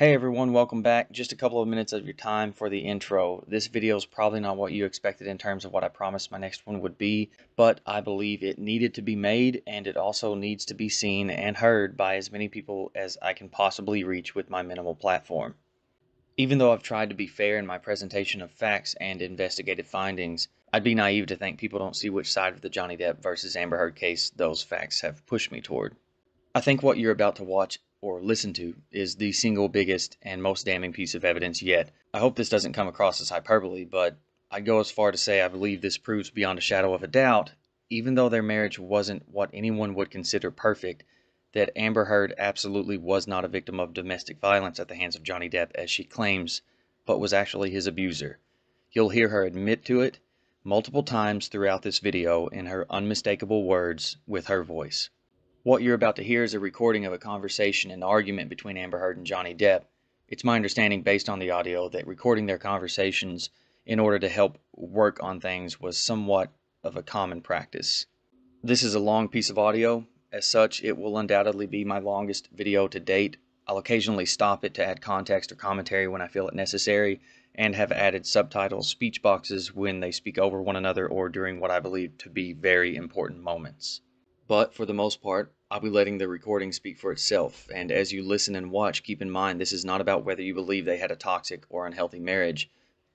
Hey everyone, welcome back. Just a couple of minutes of your time for the intro. This video is probably not what you expected in terms of what I promised my next one would be, but I believe it needed to be made and it also needs to be seen and heard by as many people as I can possibly reach with my minimal platform. Even though I've tried to be fair in my presentation of facts and investigative findings, I'd be naive to think people don't see which side of the Johnny Depp versus Amber Heard case those facts have pushed me toward. I think what you're about to watch or listen to is the single biggest and most damning piece of evidence yet. I hope this doesn't come across as hyperbole, but I'd go as far to say I believe this proves beyond a shadow of a doubt, even though their marriage wasn't what anyone would consider perfect, that Amber Heard absolutely was not a victim of domestic violence at the hands of Johnny Depp as she claims, but was actually his abuser. You'll hear her admit to it multiple times throughout this video in her unmistakable words with her voice. What you're about to hear is a recording of a conversation and argument between Amber Heard and Johnny Depp. It's my understanding, based on the audio, that recording their conversations in order to help work on things was somewhat of a common practice. This is a long piece of audio. As such, it will undoubtedly be my longest video to date. I'll occasionally stop it to add context or commentary when I feel it necessary, and have added subtitles, speech boxes when they speak over one another or during what I believe to be very important moments. But for the most part, I'll be letting the recording speak for itself, and as you listen and watch, keep in mind this is not about whether you believe they had a toxic or unhealthy marriage.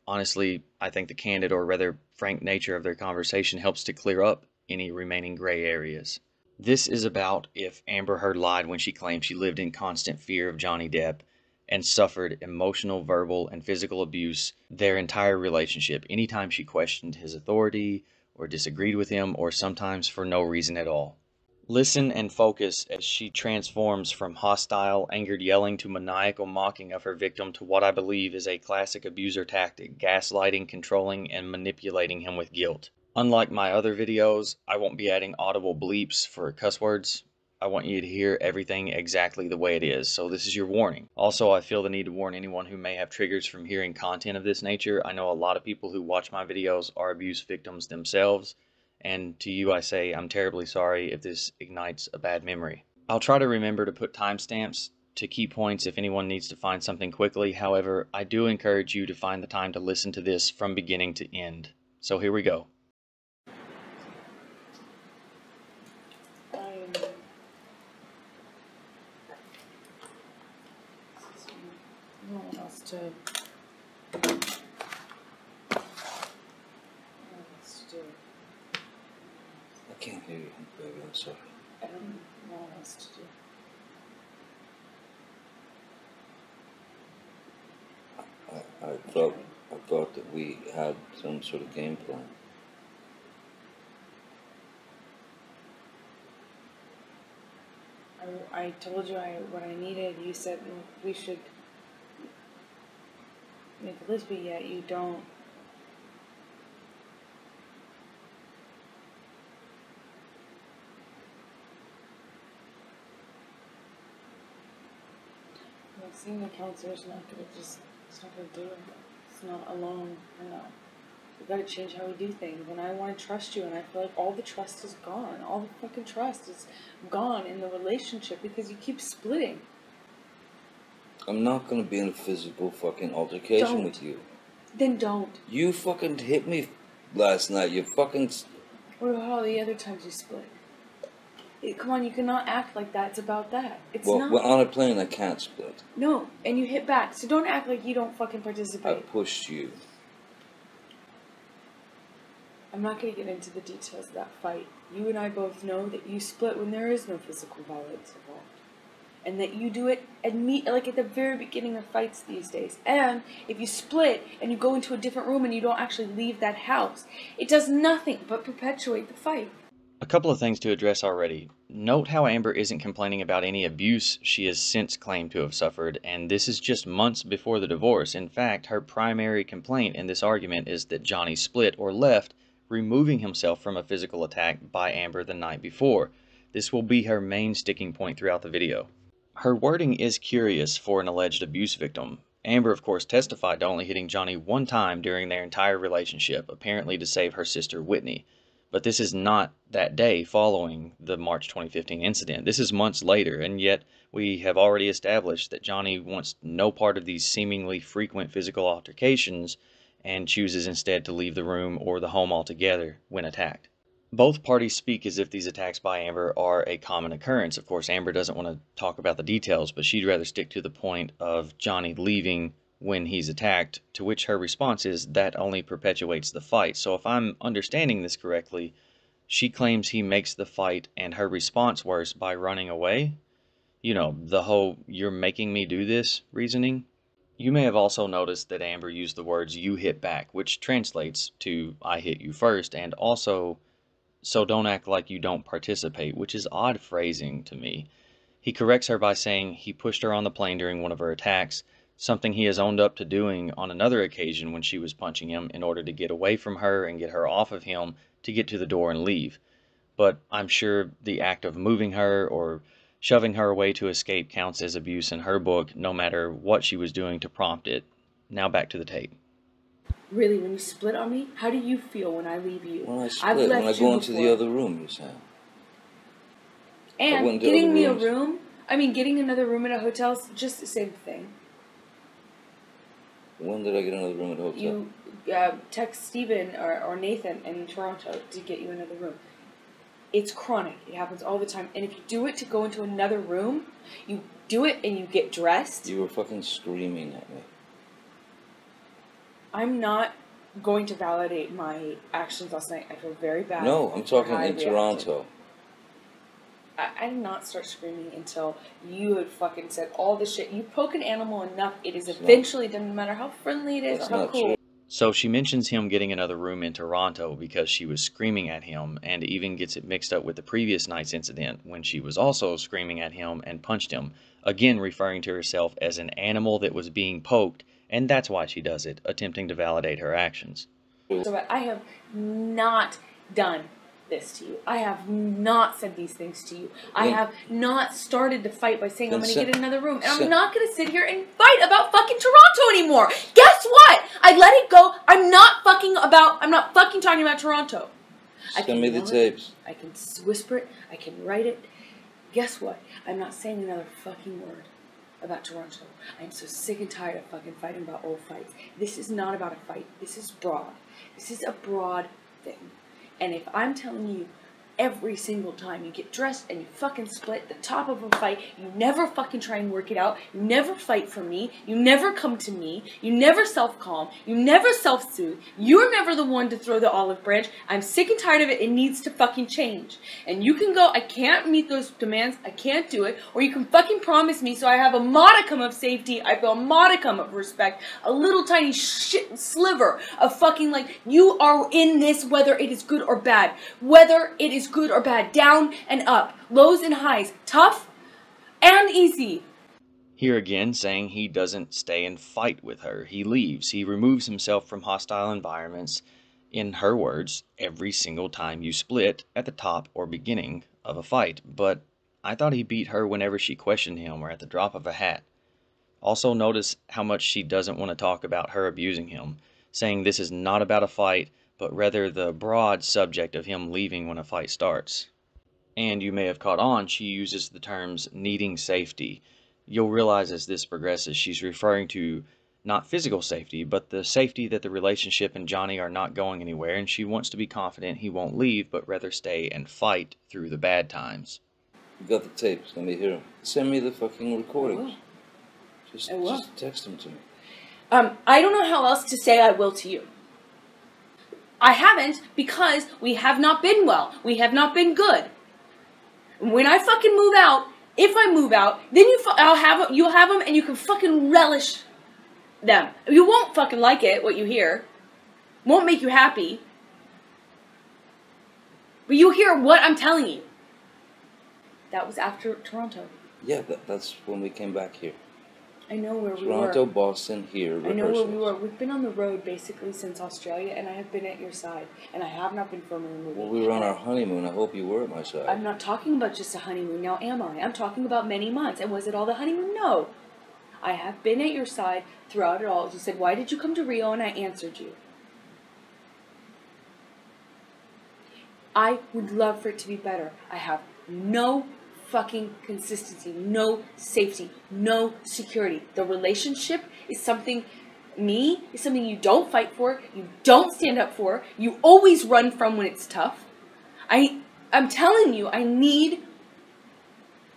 Honestly, I think the candid or rather frank nature of their conversation helps to clear up any remaining gray areas. This is about if Amber Heard lied when she claimed she lived in constant fear of Johnny Depp and suffered emotional, verbal, and physical abuse their entire relationship anytime she questioned his authority or disagreed with him, or sometimes for no reason at all. Listen and focus as she transforms from hostile, angered yelling to maniacal mocking of her victim to what I believe is a classic abuser tactic, gaslighting, controlling, and manipulating him with guilt. Unlike my other videos, I won't be adding audible bleeps for cuss words. I want you to hear everything exactly the way it is, so this is your warning. Also, I feel the need to warn anyone who may have triggers from hearing content of this nature. I know a lot of people who watch my videos are abuse victims themselves, and to you I say I'm terribly sorry if this ignites a bad memory. I'll try to remember to put timestamps to key points if anyone needs to find something quickly. However, I do encourage you to find the time to listen to this from beginning to end. So here we go. No one else to. I can't hear you, baby. I'm sorry. I don't know what else to do. I thought that we had some sort of game plan. I told you what I needed. You said we should make a list, but yet you don't. Like, seeing the counselor is not gonna it's not gonna do it. It's not alone. I know. We gotta change how we do things, and I want to trust you, and I feel like all the trust is gone. All the fucking trust is gone in the relationship because you keep splitting. I'm not gonna be in a physical fucking altercation Don't. with you. Then don't. You fucking hit me last night. You fucking... What about all the other times you split? Come on, you cannot act like that. It's about that. It's Well, not. we're on a plane. I can't split. No, and you hit back. So don't act like you don't fucking I participate. pushed you. I'm not going to get into the details of that fight. You and I both know that you split when there is no physical violence involved. And that you do it at the very beginning of fights these days. And if you split and you go into a different room and you don't actually leave that house, it does nothing but perpetuate the fight. A couple of things to address already. Note how Amber isn't complaining about any abuse she has since claimed to have suffered, and this is just months before the divorce. In fact, her primary complaint in this argument is that Johnny split or left, removing himself from a physical attack by Amber the night before. This will be her main sticking point throughout the video. Her wording is curious for an alleged abuse victim. Amber, of course, testified to only hitting Johnny one time during their entire relationship, apparently to save her sister Whitney. But this is not that day following the March 2015 incident. This is months later, and yet we have already established that Johnny wants no part of these seemingly frequent physical altercations and chooses instead to leave the room or the home altogether when attacked. Both parties speak as if these attacks by Amber are a common occurrence. Of course, Amber doesn't want to talk about the details, but she'd rather stick to the point of Johnny leaving when he's attacked, to which her response is that only perpetuates the fight. So if I'm understanding this correctly, she claims he makes the fight and her response worse by running away. You know, the whole "you're making me do this" reasoning. You may have also noticed that Amber used the words "you hit back," which translates to "I hit you first," and also "so don't act like you don't participate," which is odd phrasing to me. He corrects her by saying he pushed her on the plane during one of her attacks, something he has owned up to doing on another occasion when she was punching him in order to get away from her and get her off of him to get to the door and leave. But I'm sure the act of moving her or shoving her away to escape counts as abuse in her book, no matter what she was doing to prompt it. Now back to the tape. Really, when you split on me, how do you feel when I leave you? When I I've split, left when I you go into the before. other room, you said. And went to getting other me a rooms. room, getting another room at a hotel is just the same thing. When did I get another room at a hotel? You text Steven or Nathan in Toronto to get you another room. It's chronic. It happens all the time. And if you do it to go into another room, you do it and you get dressed. You were fucking screaming at me. I'm not going to validate my actions last night. I feel very bad. No, I'm talking for how I in reacted. Toronto. I did not start screaming until you had fucking said all the shit. You poke an animal enough, it is eventually done, no matter how friendly it is That's or how not cool. true. So she mentions him getting another room in Toronto because she was screaming at him, and even gets it mixed up with the previous night's incident when she was also screaming at him and punched him, again referring to herself as an animal that was being poked, and that's why she does it, attempting to validate her actions. So I have not done this to you. I have not said these things to you. I have not started to fight by saying I'm going to get another room. And I'm not going to sit here and fight about fucking Toronto anymore. Guess what? I let it go. I'm not fucking talking about Toronto. Send me the tapes. I can whisper it. I can write it. Guess what? I'm not saying another fucking word about Toronto. I'm so sick and tired of fucking fighting about old fights. This is not about a fight. This is broad. This is a broad thing. And if I'm telling you every single time you get dressed and you fucking split the top of a fight, you never fucking try and work it out, you never fight for me, you never come to me, you never self-calm, you never self-soothe, you're never the one to throw the olive branch, I'm sick and tired of it, it needs to fucking change. And you can go, I can't meet those demands, I can't do it, or you can fucking promise me so I have a modicum of safety, I feel a modicum of respect, a little tiny shit sliver of fucking like, you are in this whether it is good or bad, whether it is good or bad, down and up, lows and highs, tough and easy. Here again, saying he doesn't stay and fight with her. He leaves. He removes himself from hostile environments, in her words, every single time you split at the top or beginning of a fight. But I thought he beat her whenever she questioned him or at the drop of a hat. Also notice how much she doesn't want to talk about her abusing him, saying this is not about a fight, but rather the broad subject of him leaving when a fight starts. And you may have caught on, she uses the terms needing safety. You'll realize as this progresses, she's referring to not physical safety, but the safety that the relationship and Johnny are not going anywhere, and she wants to be confident he won't leave, but rather stay and fight through the bad times. You got the tapes, let me hear them. Send me the fucking recordings. Just text them to me. I don't know how else to say I will to you. I haven't because we have not been well. We have not been good. When I fucking move out, if I move out, then you'll have them and you can fucking relish them. You won't fucking like it, what you hear. Won't make you happy. But you'll hear what I'm telling you. That was after Toronto. Yeah, that's when we came back here. I know where we were. Toronto, Boston, here, I know where we were. We've been on the road basically since Australia, and I have been at your side. And I have not been filming the movie. Well, we were on our honeymoon. I hope you were at my side. I'm not talking about just a honeymoon, now am I? I'm talking about many months. And was it all the honeymoon? No. I have been at your side throughout it all. You said, why did you come to Rio? And I answered you. I would love for it to be better. I have no fucking consistency, no safety, no security. The relationship is something, is something you don't fight for, you don't stand up for, you always run from when it's tough. I'm telling you, I need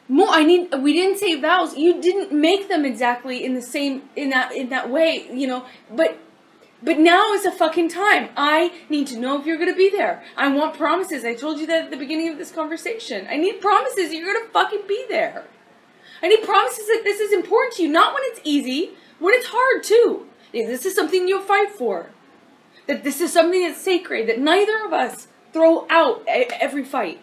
more. We didn't say vows. You didn't make them exactly in the same, in that way, you know, but now is the fucking time. I need to know if you're going to be there. I want promises. I told you that at the beginning of this conversation. I need promises that you're going to fucking be there. I need promises that this is important to you. Not when it's easy, when it's hard too. That this is something you'll fight for. That this is something that's sacred. That neither of us throw out every fight.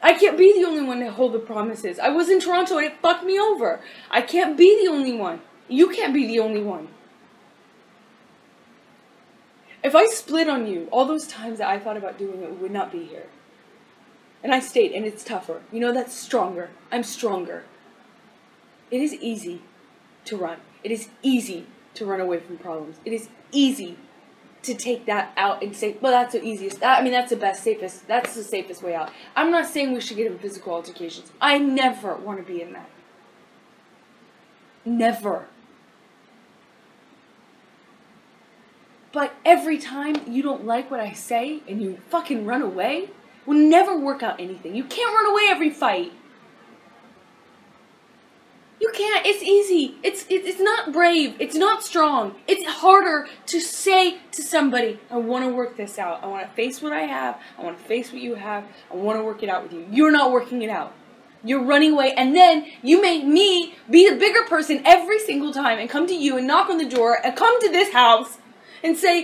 I can't be the only one to hold the promises. I was in Toronto and it fucked me over. I can't be the only one. You can't be the only one. If I split on you, all those times that I thought about doing it, we would not be here. And I stayed, and it's tougher. You know, that's stronger. I'm stronger. It is easy to run. It is easy to run away from problems. It is easy to take that out and say, well, that's the easiest. That's the best, safest. That's the safest way out. I'm not saying we should get in physical altercations. I never want to be in that. Never. But every time you don't like what I say and you fucking run away, will never work out anything. You can't run away every fight. You can't. It's easy. It's not brave. It's not strong. It's harder to say to somebody, I want to work this out. I want to face what I have. I want to face what you have. I want to work it out with you. You're not working it out. You're running away, and then you make me be the bigger person every single time and come to you and knock on the door and come to this house and say,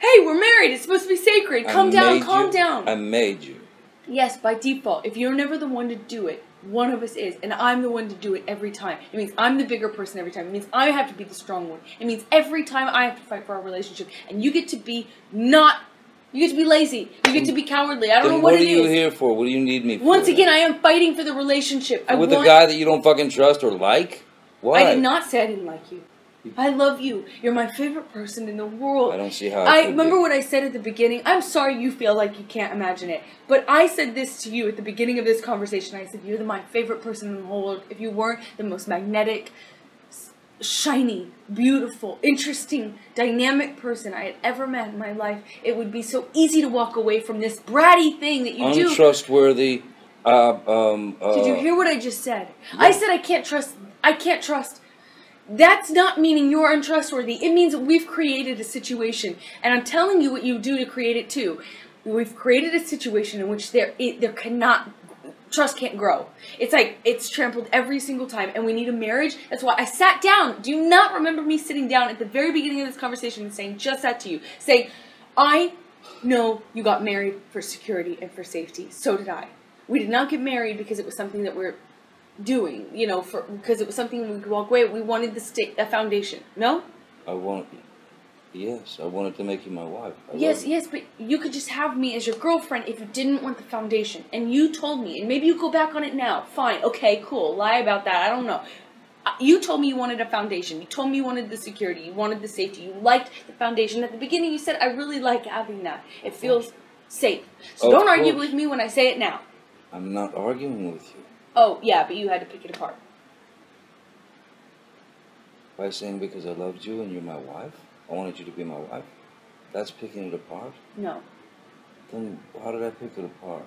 hey, we're married. It's supposed to be sacred. Calm down, calm down. I made you. Yes, by default. If you're never the one to do it, one of us is. And I'm the one to do it every time. It means I'm the bigger person every time. It means I have to be the strong one. It means every time I have to fight for our relationship. And you get to be you get to be lazy. You get to be cowardly. I don't know what it is. What are you here for? What do you need me for? Once again, I am fighting for the relationship. With a guy that you don't fucking trust or like? Why? I did not say I didn't like you. I love you. You're my favorite person in the world. I don't see how I remember what I said at the beginning. I'm sorry you feel like you can't imagine it. But I said this to you at the beginning of this conversation. I said, you're my favorite person in the whole world. If you weren't the most magnetic, shiny, beautiful, interesting, dynamic person I had ever met in my life, it would be so easy to walk away from this bratty thing that you do. Untrustworthy. Did you hear what I just said? Yeah. I said I can't trust. That's not meaning you're untrustworthy. It means that we've created a situation. And I'm telling you what you do to create it too. We've created a situation in which trust can't grow. It's like, it's trampled every single time. And we need a marriage. That's why I sat down. Do you not remember me sitting down at the very beginning of this conversation and saying just that to you? Saying, I know you got married for security and for safety. So did I. We did not get married because it was something that we're doing, because it was something we could walk away. We wanted a foundation. No? Yes, I wanted to make you my wife. Yes, but you could just have me as your girlfriend if you didn't want the foundation. And you told me, and maybe you go back on it now. Fine, okay, cool. Lie about that. I don't know. You told me you wanted a foundation. You told me you wanted the security. You wanted the safety. You liked the foundation. At the beginning, you said, I really like having that. It feels safe. So don't argue with me when I say it now. I'm not arguing with you. Oh, yeah, but you had to pick it apart. By saying because I loved you and you're my wife? I wanted you to be my wife? That's picking it apart? No. Then how did I pick it apart?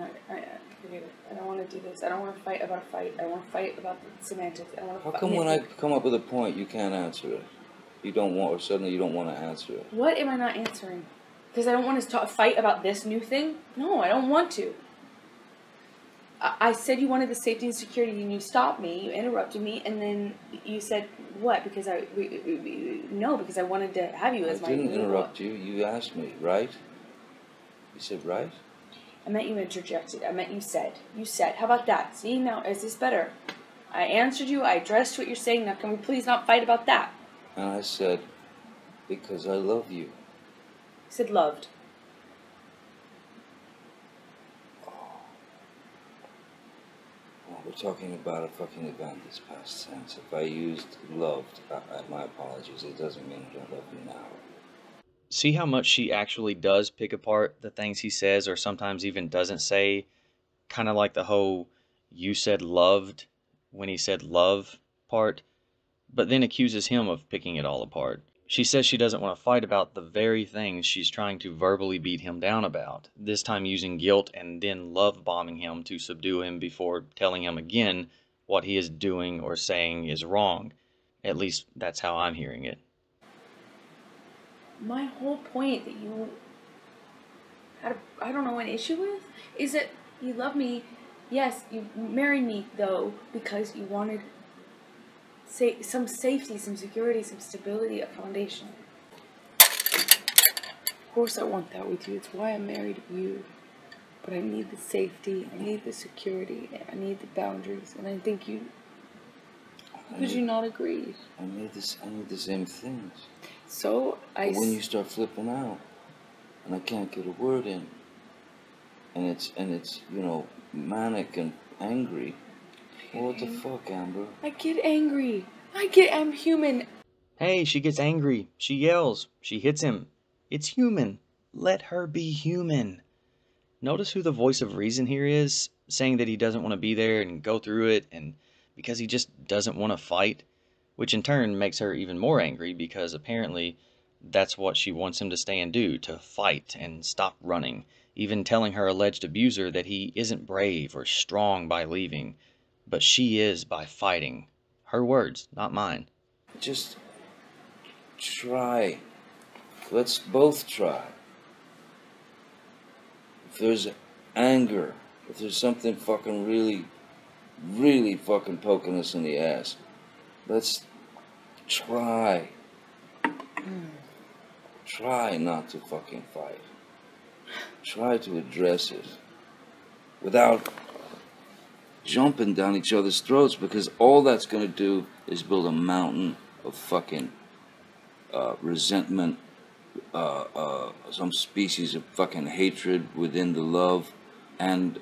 I don't want to do this. I don't want to fight about a fight. I want to fight about the semantics. How come when I come up with a point, you can't answer it? Or suddenly you don't want to answer it? What am I not answering? Because I don't want to fight about this new thing? No, I don't want to. I said you wanted the safety and security, and you stopped me, you interrupted me, and then you said, what? Because because I wanted to have you as my... I didn't interrupt you. You asked me, right? You said, right? I meant you interjected. I meant you said. You said. How about that? See, now, is this better? I answered you. I addressed what you're saying. Now, can we please not fight about that? And I said, because I love you. You said loved. We're talking about a fucking event that's past tense. If I used loved, my apologies. It doesn't mean I don't love you now. See how much she actually does pick apart the things he says or sometimes even doesn't say, kind of like the whole "you said loved" when he said love part, but then accuses him of picking it all apart. She says she doesn't want to fight about the very things she's trying to verbally beat him down about, this time using guilt and then love bombing him to subdue him before telling him again what he is doing or saying is wrong. At least that's how I'm hearing it. My whole point that you had, I don't know, an issue with is that you love me. Yes, you married me though because you wanted some safety, some security, some stability, a foundation. Of course I want that with you. It's why I'm married to you. But I need the safety, I need the security, I need the boundaries, and I think you... Could you not agree? I need the same things. So But when you start flipping out, and I can't get a word in, and it's you know, manic and angry, well, what the fuck, Amber? I get angry. I'm human. Hey, she gets angry. She yells. She hits him. It's human. Let her be human. Notice who the voice of reason here is, saying that he doesn't want to be there and go through it, and because he just doesn't want to fight, which in turn makes her even more angry because apparently that's what she wants him to stay and do, to fight and stop running, even telling her alleged abuser that he isn't brave or strong by leaving, but she is by fighting. Her words, not mine. Just try. Let's both try. If there's anger, if there's something fucking really fucking poking us in the ass, let's try. Try not to fucking fight. Try to address it without jumping down each other's throats, because all that's gonna do is build a mountain of fucking resentment, some species of fucking hatred within the love, and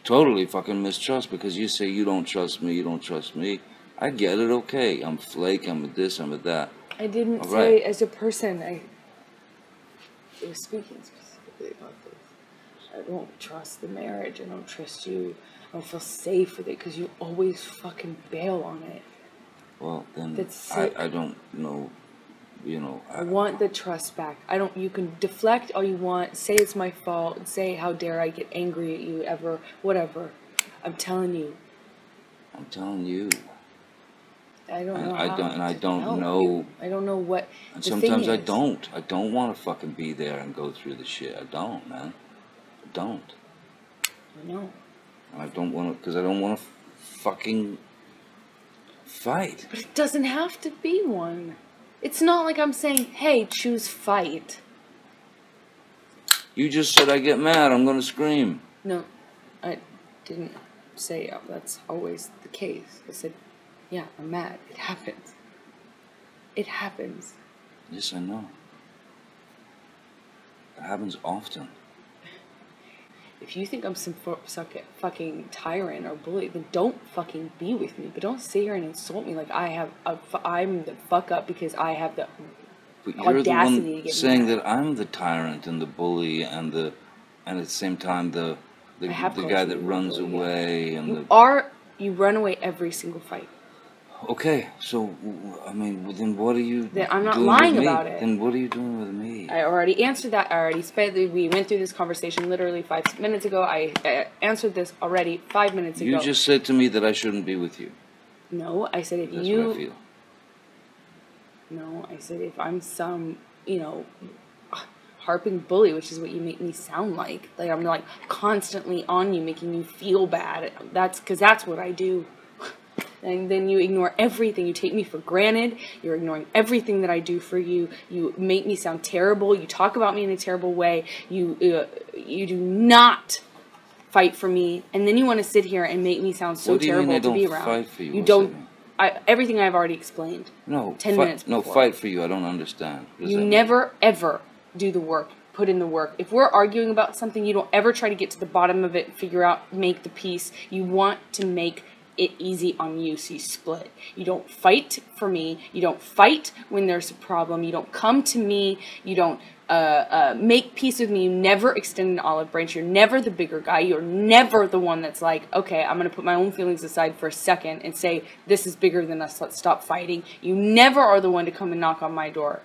totally fucking mistrust, because you say you don't trust me. I get it, okay. I'm flake, I'm a this, I'm a that. I didn't All say right. as a person. I was speaking specifically about this. I don't trust the marriage. I don't trust you. I don't feel safe with it because you always fucking bail on it. Well, then That's sick. I don't know, you know. I want the trust back. I don't. You can deflect all you want. Say it's my fault. Say how dare I get angry at you ever. Whatever. I'm telling you. I'm telling you. I don't know. I don't know. I don't know what. And the sometimes thing I is. don't. I don't want to fucking be there and go through the shit. I don't, man. I don't. I know. And I don't want to, because I don't want to fucking fight. But it doesn't have to be one. It's not like I'm saying, hey, choose fight. You just said I get mad, I'm gonna scream. No, I didn't say that's always the case. I said, yeah, I'm mad. It happens. It happens. Yes, I know. It happens often. If you think I'm some fucking tyrant or bully, then don't fucking be with me. But don't sit here and insult me like I'm the fuck up because I have the But you're the audacity to one get saying mad. that I'm the tyrant and the bully and at the same time the guy that runs away and You run away every single fight. Okay, so I mean, then what are you? Then I'm not doing lying with me? about it. Then what are you doing with me? I already answered that. We went through this conversation literally 5 minutes ago. I answered this already 5 minutes ago. You just said to me that I shouldn't be with you. No, I said if That's you. what I feel. No, I said if I'm some, harping bully, which is what you make me sound like. Like I'm like constantly on you, making you feel bad. That's what I do. And then you ignore everything. You take me for granted. You're ignoring everything that I do for you. You make me sound terrible. You talk about me in a terrible way. You do not fight for me. And then you want to sit here and make me sound so terrible to be around. Fight for you? You don't. Everything I've already explained. No. 10 minutes before. No, fight for you. I don't understand. You never ever do the work. Put in the work. If we're arguing about something, you don't ever try to get to the bottom of it, figure out, make the peace. You want to make it easy on you, so you split. You don't fight for me. You don't fight when there's a problem. You don't come to me. You don't make peace with me. You never extend an olive branch. You're never the bigger guy. You're never the one that's like, okay, I'm going to put my own feelings aside for a second and say, this is bigger than us. Let's stop fighting. You never are the one to come and knock on my door.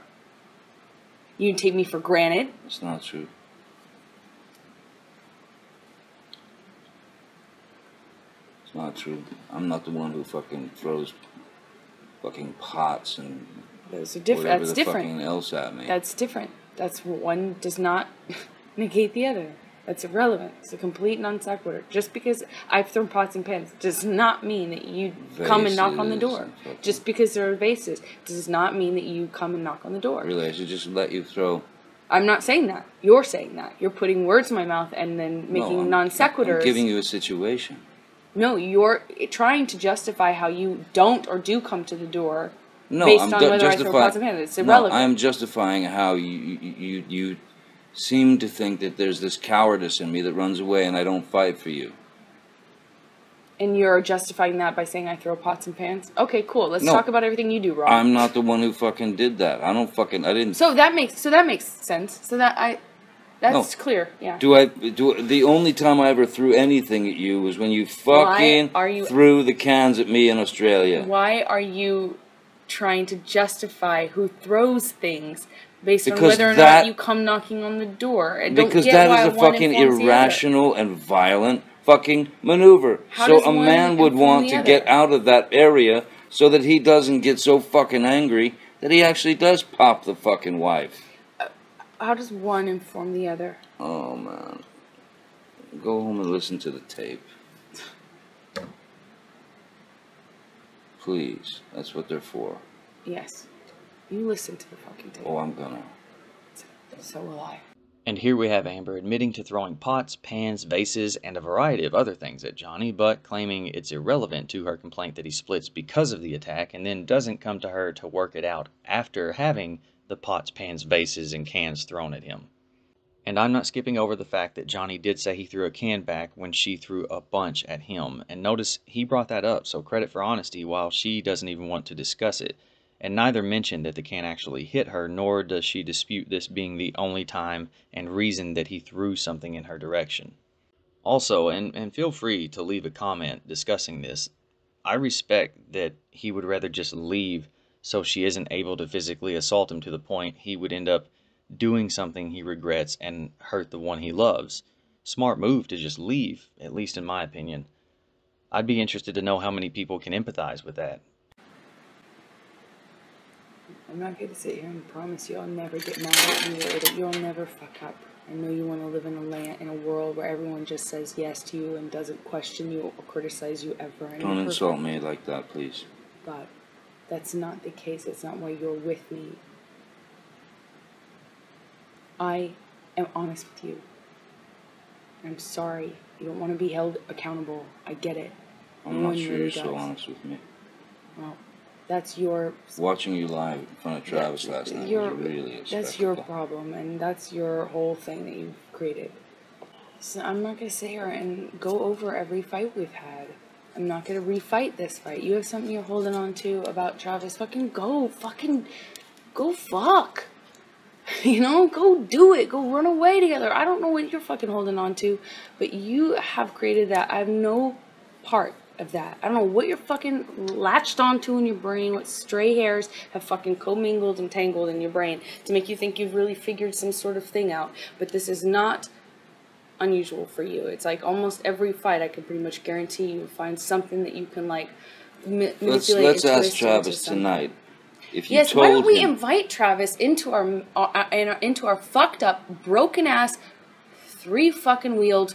You take me for granted. It's not true. It's not true. I'm not the one who fucking throws fucking pots and Those are different. whatever That's the different. fucking else at me. That's different. That's one does not negate the other. That's irrelevant. It's a complete non sequitur. Just because I've thrown pots and pans does not mean that you come and knock on the door. Just because there are vases does not mean that you come and knock on the door. Really, I should just let you throw. I'm not saying that. You're saying that. You're putting words in my mouth and then making non sequiturs. I'm giving you a situation. No, you're trying to justify how you don't or do come to the door. No, based I'm on whether I throw pots and pans. It's irrelevant. No, I'm justifying how you seem to think that there's this cowardice in me that runs away and I don't fight for you. And you're justifying that by saying I throw pots and pans? Okay, cool. Let's talk about everything you do wrong. I'm not the one who fucking did that. I didn't. So that makes sense. That's clear. Yeah. The only time I ever threw anything at you was when you fucking threw the cans at me in Australia. Why are you trying to justify who throws things based on whether or not you come knocking on the door? Because that is a fucking irrational and violent fucking maneuver. So a man would want to get out of that area so that he doesn't get so fucking angry that he actually does pop the fucking wife. How does one inform the other? Oh, man. Go home and listen to the tape. Please. That's what they're for. Yes. You listen to the fucking tape. Oh, I'm gonna. So will I. And here we have Amber admitting to throwing pots, pans, vases, and a variety of other things at Johnny, but claiming it's irrelevant to her complaint that he splits because of the attack, and then doesn't come to her to work it out after having the pots, pans, vases, and cans thrown at him. And I'm not skipping over the fact that Johnny did say he threw a can back when she threw a bunch at him. And notice he brought that up, so credit for honesty, while she doesn't even want to discuss it. And neither mentioned that the can actually hit her, nor does she dispute this being the only time and reason that he threw something in her direction. Also, and feel free to leave a comment discussing this, I respect that he would rather just leave so she isn't able to physically assault him to the point he would end up doing something he regrets and hurt the one he loves. Smart move to just leave, at least in my opinion. I'd be interested to know how many people can empathize with that. I'm not going to sit here and promise you I'll never get mad at you or that you'll never fuck up. I know you want to live in a world where everyone just says yes to you and doesn't question you or criticize you ever. Don't insult me like that, please. But that's not the case. That's not why you're with me. I am honest with you. I'm sorry. You don't want to be held accountable. I get it. I'm not sure you're so honest with me. Well, that's your... Watching you live in front of Travis last night was really a That's your problem, and that's your whole thing that you've created. So I'm not going to sit here and go over every fight we've had. I'm not going to refight this fight. You have something you're holding on to about Travis. Fucking go fuck. You know, go do it. Go run away together. I don't know what you're fucking holding on to, but you have created that. I have no part of that. I don't know what you're fucking latched onto in your brain, what stray hairs have fucking commingled and tangled in your brain to make you think you've really figured some sort of thing out. But this is not unusual for you. It's like almost every fight I can pretty much guarantee you find something that you can like manipulate. Let's ask Travis tonight. If you yes, why don't we invite Travis into our fucked up, broken ass, 3 fucking wheeled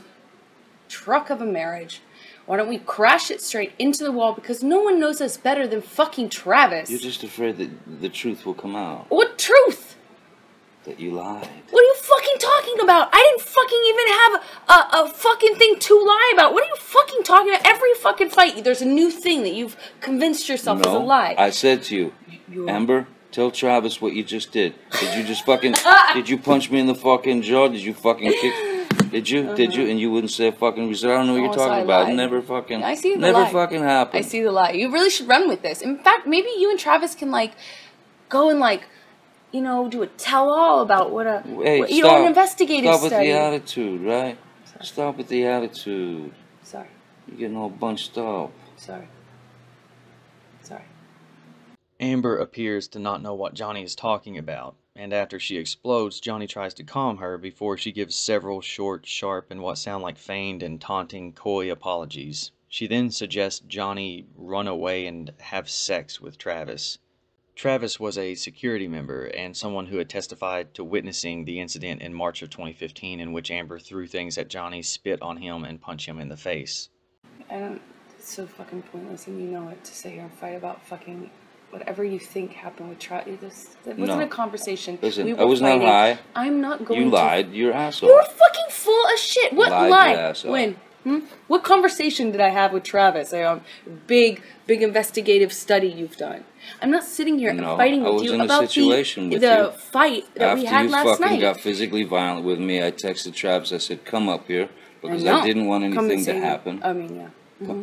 truck of a marriage? Why don't we crash it straight into the wall? Because no one knows us better than fucking Travis. You're just afraid that the truth will come out. What truth? That you lied. What are you fucking talking about? I didn't fucking even have a fucking thing to lie about. What are you fucking talking about? Every fucking fight, there's a new thing that you've convinced yourself is a lie. I said to you, Amber, tell Travis what you just did. Did you just fucking... Did you punch me in the fucking jaw? Did you fucking kick... Did you? Did you? And you wouldn't say a fucking reason. I don't know what you're so I talking about. lied. Never fucking. I see the never lie. fucking happened. I see the lie. You really should run with this. In fact, maybe you and Travis can like go and like, you know, do a tell-all about what a Hey, you know, an investigative stop with study. the attitude, right? Stop with the attitude. Sorry. You're getting all bunched up. Sorry. Sorry. Amber appears to not know what Johnny is talking about, and after she explodes, Johnny tries to calm her before she gives several short, sharp, and what sound like feigned and taunting, coy apologies. She then suggests Johnny run away and have sex with Travis. Travis was a security member and someone who had testified to witnessing the incident in March of 2015 in which Amber threw things at Johnny, spit on him, and punched him in the face. It's so fucking pointless, and you know it, to sit here and fight about fucking whatever you think happened with Travis. That wasn't a conversation. Listen, I was not high. I'm not going to... You lied. You're an asshole. You were fucking full of shit. What lie? Your asshole. When? What conversation did I have with Travis? Big investigative study you've done. I'm not sitting here fighting with you about the fight that we had last night. After you fucking got physically violent with me, I texted Travis. I said, come up here, because I didn't want anything to happen. I mean, yeah.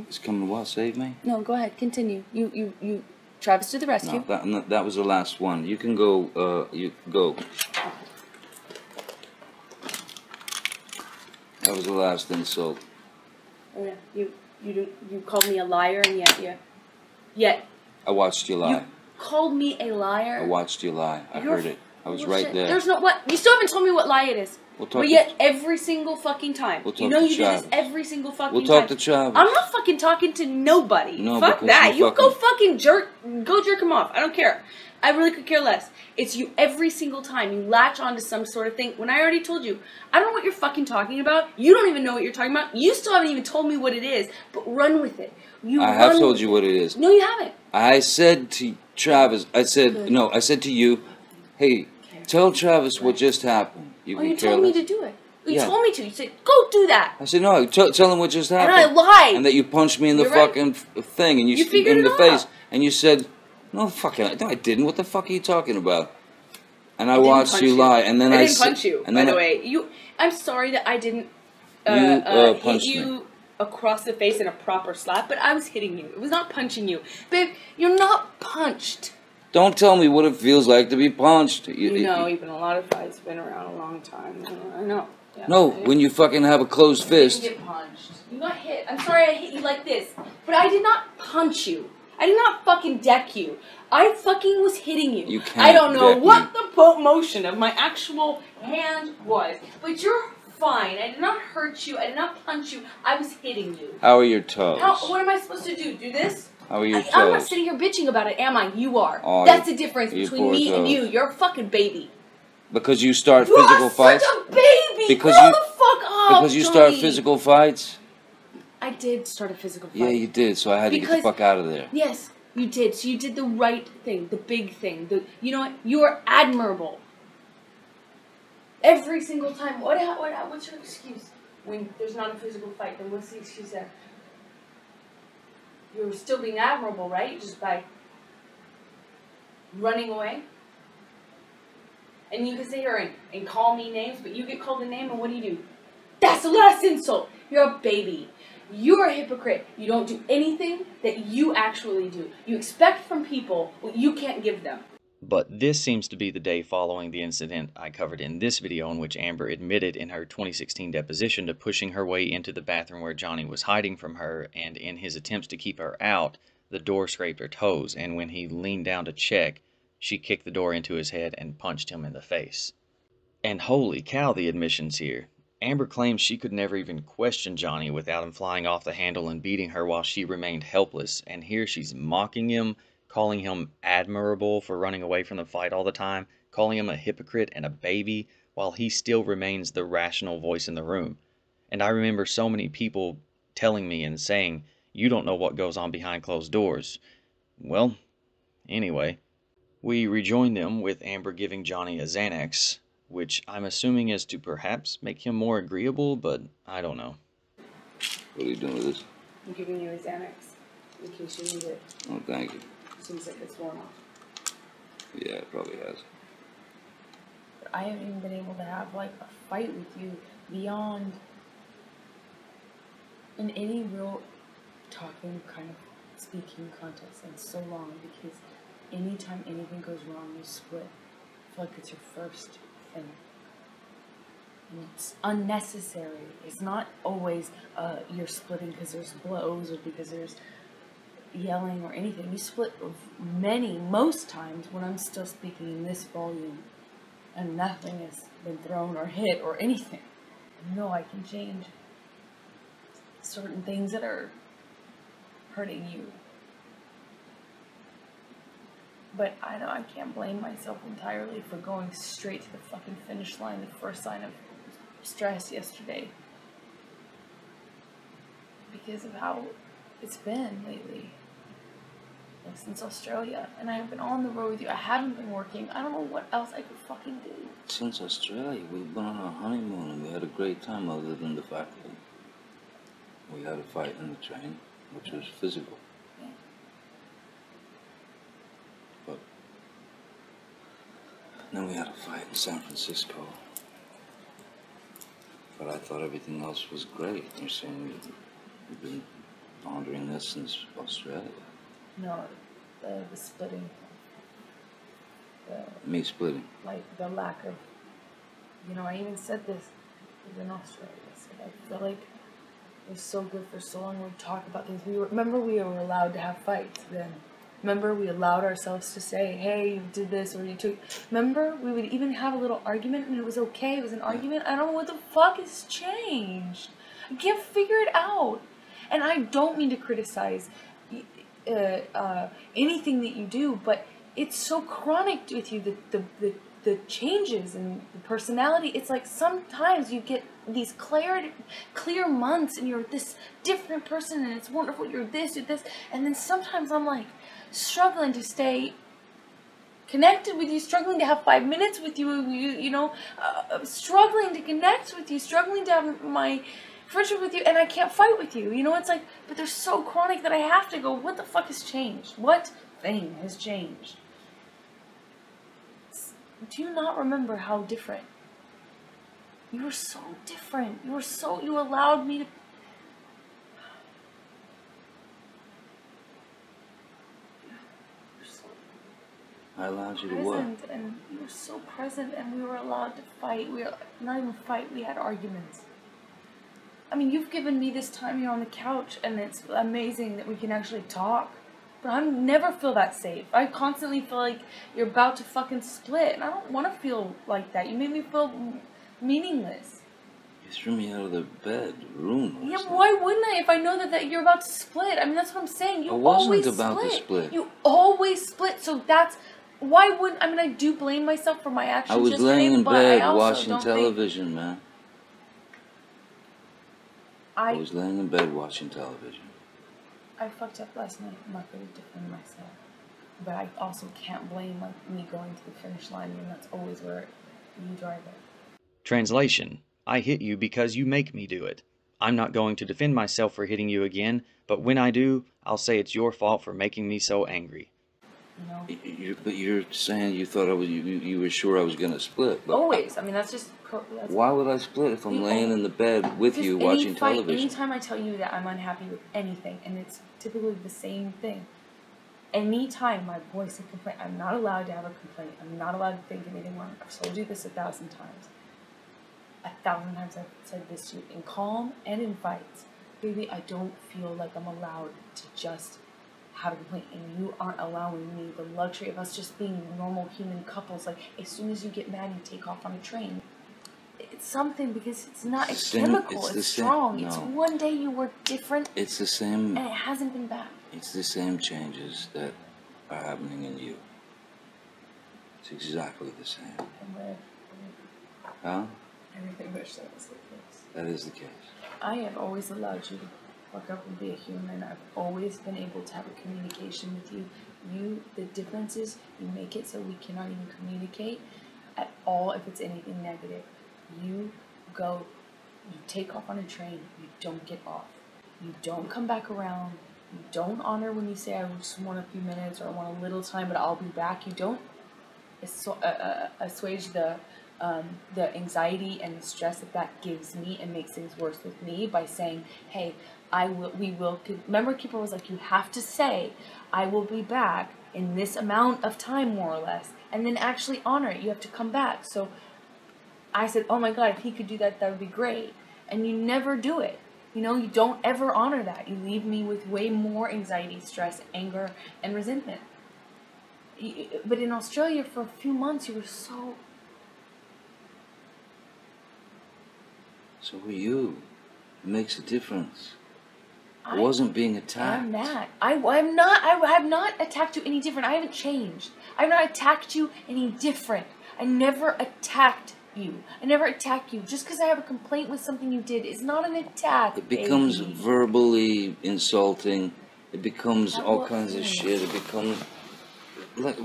It's coming to what? Save me? No, go ahead. Continue. You Travis to the rescue. No, that was the last one. You can go, you go. That was the last insult. Oh yeah, you called me a liar, and yet I watched you lie. You called me a liar. I watched you lie. I heard it. I was right there. There's no what. You still haven't told me what lie it is. But yet every single fucking time, you know you do this every single fucking time. We'll talk to Travis. I'm not fucking talking to nobody. No, fuck that. You go fucking jerk him off. I don't care. I really could care less. It's you every single time. You latch onto some sort of thing. When I already told you, I don't know what you're fucking talking about. You don't even know what you're talking about. You still haven't even told me what it is. But run with it. I have told you what it is. No, you haven't. I said to Travis, I said to you, hey, tell Travis what just happened. You told me to do it. You told me to. You said, go do that. I said, no, tell him what just happened. And I lied. And that you punched me in the fucking thing. And you figured in the it face. out. And you said, no, fucking, no, I didn't. What the fuck are you talking about? And I watched you lie. And then I didn't punch you, by the way. I'm sorry that I didn't hit you across the face in a proper slap, but I was hitting you. It was not punching you. Babe, you're not punched. Don't tell me what it feels like to be punched. You know, even a lot of fights been around a long time. I know. Yeah, no, when you fucking have a closed fist. You didn't get punched. You got hit. I'm sorry I hit you like this, but I did not punch you. I did not fucking deck you. I fucking was hitting you. I don't know what the motion of my actual hand was, but you're fine. I did not hurt you. I did not punch you. I was hitting you. How are your toes? What am I supposed to do? Do this? How are your toes? I'm not sitting here bitching about it, am I? You are. That's the difference between me and you. You're a fucking baby. Because you start physical fights? You're such a baby! Because Grow the fuck up, Because you start physical fights? I did start a physical fight. Yeah, you did, so I had to get the fuck out of there. Yes, you did. So you did the right thing, the big thing. You know what? You are admirable. Every single time. What's your excuse? When there's not a physical fight, then what's the excuse there? You're still being admirable, right? Just by running away? And you can sit here and call me names, but you get called a name, and what do? That's the last insult. You're a baby. You're a hypocrite. You don't do anything that you actually do. You expect from people what you can't give them. But this seems to be the day following the incident I covered in this video, in which Amber admitted in her 2016 deposition to pushing her way into the bathroom where Johnny was hiding from her, and in his attempts to keep her out, the door scraped her toes, and when he leaned down to check, she kicked the door into his head and punched him in the face. And holy cow, the admissions here. Amber claims she could never even question Johnny without him flying off the handle and beating her while she remained helpless, and here she's mocking him, calling him admirable for running away from the fight all the time, calling him a hypocrite and a baby, while he still remains the rational voice in the room. And I remember so many people telling me and saying, you don't know what goes on behind closed doors. Well, anyway, we rejoin them with Amber giving Johnny a Xanax, which I'm assuming is to perhaps make him more agreeable, but I don't know. What are you doing with this? I'm giving you a Xanax, in case you need it. Oh, thank you. Seems like it's worn off. Yeah, it probably has. But I haven't even been able to have, like, a fight with you beyond in any real talking kind of speaking context in so long, because anytime anything goes wrong, you split. I feel like it's your first thing. And it's unnecessary. It's not always you're splitting because there's blows or because there's yelling or anything. You split most times when I'm still speaking in this volume and nothing has been thrown or hit or anything. I know I can change certain things that are hurting you. But I know I can't blame myself entirely for going straight to the fucking finish line, the first sign of stress yesterday. Because of how it's been lately. Like since Australia. And I have been on the road with you. I haven't been working. I don't know what else I could fucking do. Since Australia, we've been on our honeymoon and we had a great time, other than the fact that we had a fight in the train, which was physical. Yeah. But then we had a fight in San Francisco. But I thought everything else was great. You're saying you've been pondering this since Australia. No, the splitting. Me splitting. Like the lack of, I even said this in Australia. I said I feel like it was so good for so long. We would talk about things. Remember we were allowed to have fights then. Remember we allowed ourselves to say, hey, you did this or you took. Remember we would even have a little argument and it was okay. It was an argument. I don't know what the fuck has changed. I can't figure it out. And I don't mean to criticize anything that you do, but it's so chronic with you, the changes in the personality. It's like sometimes you get these clear months and you're this different person and it's wonderful, you're this, and then sometimes I'm like struggling to stay connected with you, struggling to have 5 minutes with you, struggling to connect with you, struggling to have my friendship with you, and I can't fight with you. It's like, but they're so chronic that I have to go, what the fuck has changed? What thing has changed? Do you not remember how different? You were so different. You allowed me to... I allowed you to what? And you were so present, and we were allowed to fight. Not even fight, we had arguments. I mean, you've given me this time here on the couch, and it's amazing that we can actually talk. But I never feel that safe. I constantly feel like you're about to fucking split, and I don't want to feel like that. You made me feel meaningless. You threw me out of the bedroom. Yeah, why wouldn't I if I know that you're about to split? I mean, that's what I'm saying. You wasn't about to split. You always split, so that's... Why wouldn't... I mean, I do blame myself for my actions I was yesterday, laying in but bed I also watching don't television, man. I was laying in bed watching television. I fucked up last night. I'm not going to defend myself. But I also can't blame me going to the finish line, and that's always where you drive it. Translation: I hit you because you make me do it. I'm not going to defend myself for hitting you again, but when I do, I'll say it's your fault for making me so angry. But you're saying you thought you were sure I was going to split. But always. I mean, that's just... why would I split if I'm laying in the bed with you watching television? Anytime I tell you that I'm unhappy with anything, and it's typically the same thing, anytime my voice and complaint, I'm not allowed to have a complaint. I'm not allowed to think anything wrong. I've told you this 1,000 times. 1,000 times I've said this to you, in calm and in fights. Baby, I don't feel like I'm allowed to just have a complaint, and you aren't allowing me the luxury of us just being normal human couples. Like, as soon as you get mad, you take off on a train. It's something, because it's not a chemical, it's strong. No. It's one day you were different. It's the same. And it hasn't been back. It's the same changes that are happening in you. It's exactly the same. Huh? Everything wish that was the case. That is the case. I have always allowed you to fuck up and be a human. I've always been able to have a communication with you. The difference is you make it so we cannot even communicate at all if it's anything negative. You go, you take off on a train, you don't get off. You don't come back around. You don't honor when you say, I just want a few minutes or I want a little time, but I'll be back. You don't assuage the the anxiety and the stress that gives me and makes things worse with me by saying, hey, we will, remember Keeper was like, you have to say, I will be back in this amount of time, more or less, and then actually honor it. You have to come back. So I said, oh my God, if he could do that, that would be great. And you never do it. You know, you don't ever honor that. You leave me with way more anxiety, stress, anger, and resentment. But in Australia, for a few months, you were so... So were you. It makes a difference. I wasn't being attacked. I'm not. I'm not. I have not attacked you any different. I haven't changed. I have not attacked you any different. I never attacked you. I never attack you. Just because I have a complaint with something you did is not an attack. It becomes baby. verbally insulting. It becomes all kinds of shit. It becomes like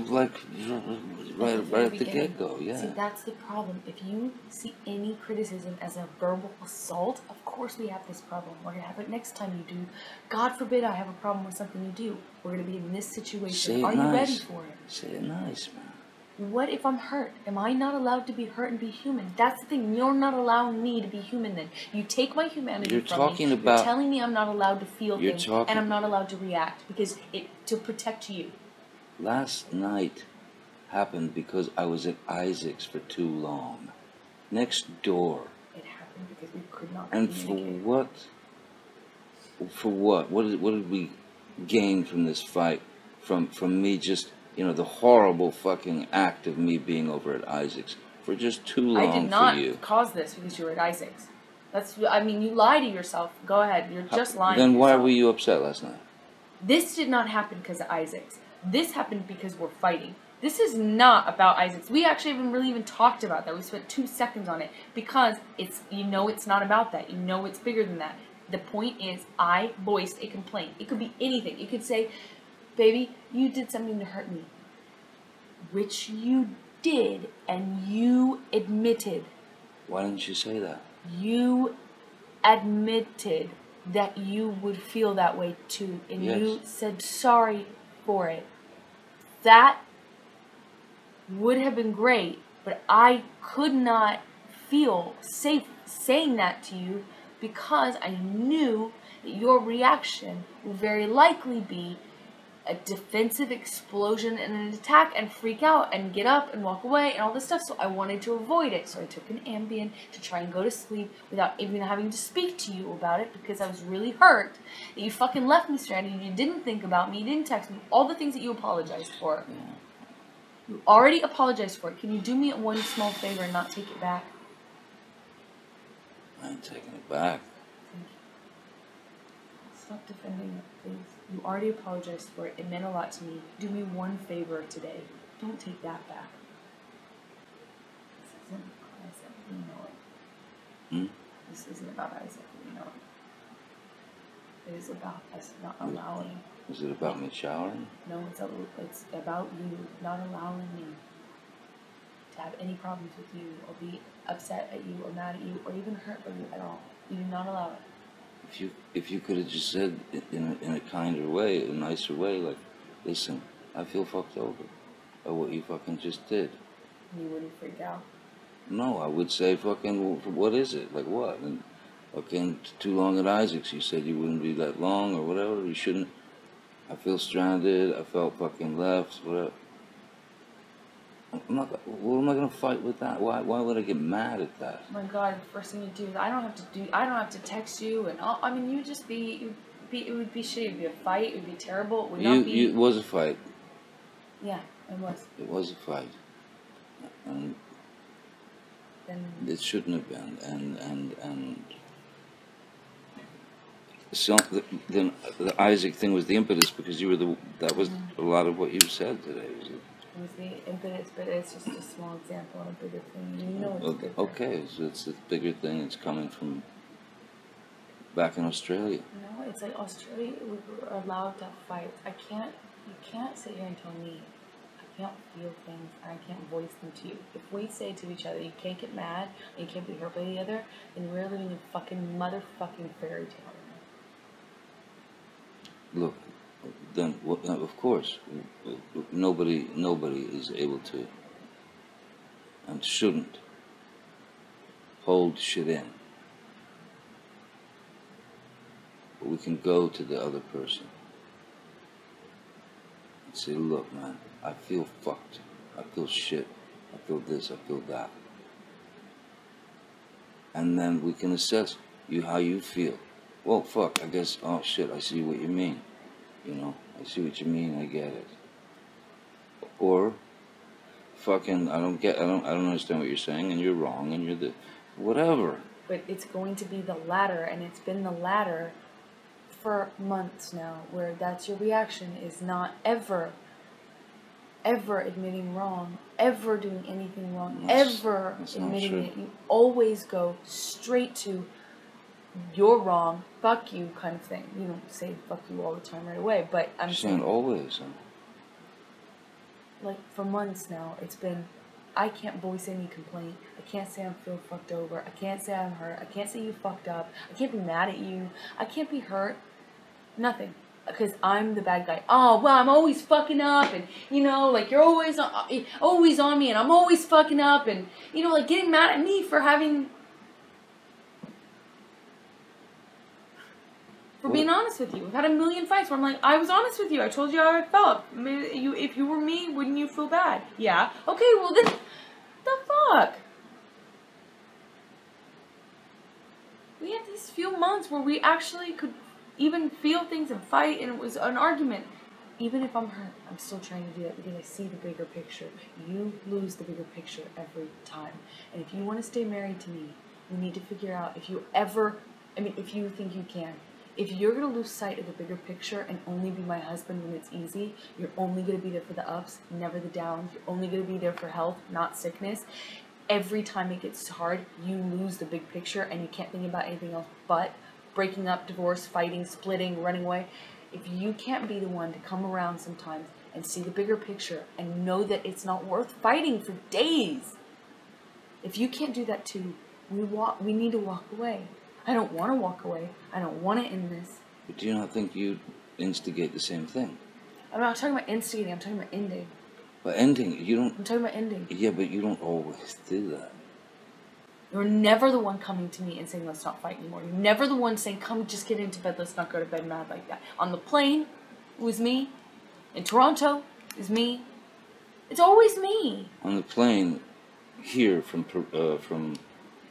right at the get-go, yeah. See, that's the problem. If you see any criticism as a verbal assault, of course we have this problem. We're going to have it next time you do. God forbid I have a problem with something you do. We're going to be in this situation. Are you ready for it? Say it nice, man. What if I'm hurt? Am I not allowed to be hurt and be human? That's the thing. You're not allowing me to be human then. You take my humanity from me. You're telling me I'm not allowed to feel things and I'm not allowed to react because to protect you. Last night happened because I was at Isaac's for too long. Next door. It happened because we could not And for what? For what? What did we gain from this fight? From me just, you know, the horrible fucking act of me being over at Isaac's for just too long for you. I did not cause this because you were at Isaac's. I mean, you lie to yourself. Go ahead. You're just lying to yourself. Then why were you upset last night? This did not happen because of Isaac's. This happened because we're fighting. This is not about Isaac's. We actually haven't really even talked about that. We spent 2 seconds on it because it's not about that. You know it's bigger than that. The point is I voiced a complaint. It could be anything. You could say, baby, you did something to hurt me. Which you did, and you admitted. Why didn't you say that? You admitted that you would feel that way too. And you said sorry for it. That would have been great, but I could not feel safe saying that to you because I knew that your reaction would very likely be a defensive explosion and an attack and freak out and get up and walk away and all this stuff. So I wanted to avoid it. So I took an Ambien to try and go to sleep without even having to speak to you about it because I was really hurt that you fucking left me stranded. You didn't think about me. You didn't text me. All the things that you apologized for. You already apologized for it. Can you do me one small favor and not take it back? I ain't taking it back. Thank you. Stop defending it, please. You already apologized for it. It meant a lot to me. Do me one favor today. Don't take that back. This isn't about Isaac. We know it. This isn't about Isaac. We know it. It is about us not allowing. Is it about me showering? No, it's about you not allowing me to have any problems with you or be upset at you or mad at you or even hurt by you at all. You do not allow it. If you could have just said in a kinder way, a nicer way, like, listen, I feel fucked over by what you fucking just did. You wouldn't freak out. No, I would say fucking, what is it? Like what? And fucking too long at Isaac's. You said you wouldn't be that long or whatever. You shouldn't. I feel stranded. I felt fucking left. Whatever. What am I gonna fight with that? Why would I get mad at that? Oh my God, the first thing you do is I don't have to text you and all. I mean, you just it would be shitty. It would be a fight. It would be terrible. It would not be. It was a fight. Yeah, it was. It was a fight, and it shouldn't have been. And so then the Isaac thing was the impetus because you were that was a lot of what you said today. It was the impetus, but it's just a small example of a bigger thing. You know it's bigger. Okay, so it's a bigger thing. It's coming from back in Australia. No, it's like Australia. We were allowed to fight. You can't sit here and tell me I can't feel things and I can't voice them to you. If we say to each other, you can't get mad and you can't be hurt by the other, then we're living a fucking motherfucking fairy tale. Look. Then, of course, nobody is able to and shouldn't hold shit in. But we can go to the other person and say, look, man, I feel fucked. I feel shit. I feel this. I feel that. And then we can assess how you feel. Well, fuck, I guess, oh shit, I see what you mean. You know, I see what you mean, I get it. Or, fucking, I don't understand what you're saying, and you're wrong, and you're the, whatever. But it's going to be the latter, and it's been the latter for months now, where that's your reaction, is not ever admitting wrong, ever doing anything wrong, ever admitting it. You always go straight to, you're wrong, fuck you kind of thing. You don't say fuck you all the time right away, but I'm saying always. Huh? Like, for months now, it's been, I can't voice any complaint. I can't say I feel fucked over. I can't say I'm hurt. I can't say you fucked up. I can't be mad at you. I can't be hurt. Nothing. Because I'm the bad guy. Oh, well, I'm always fucking up, and, you know, like, you're always on me, and I'm always fucking up, and, you know, like, getting mad at me for being honest with you. We've had a million fights where I'm like, I was honest with you. I told you how I felt. If you were me, wouldn't you feel bad? Yeah. Okay, well then, the fuck? We had these few months where we actually could even feel things and fight, and it was an argument. Even if I'm hurt, I'm still trying to do that because I see the bigger picture. You lose the bigger picture every time. And if you want to stay married to me, you need to figure out if you think you can. If you're going to lose sight of the bigger picture and only be my husband when it's easy, you're only going to be there for the ups, never the downs. You're only going to be there for health, not sickness. Every time it gets hard, you lose the big picture and you can't think about anything else but breaking up, divorce, fighting, splitting, running away. If you can't be the one to come around sometimes and see the bigger picture and know that it's not worth fighting for days, if you can't do that too, we need to walk away. I don't want to walk away. I don't want to end this. But do you not think you instigate the same thing? I'm not talking about instigating. I'm talking about ending. But ending, you don't... I'm talking about ending. Yeah, but you don't always do that. You're never the one coming to me and saying, let's not fight anymore. You're never the one saying, come, just get into bed. Let's not go to bed mad like that. On the plane, it was me. In Toronto, it was me. It's always me. On the plane here from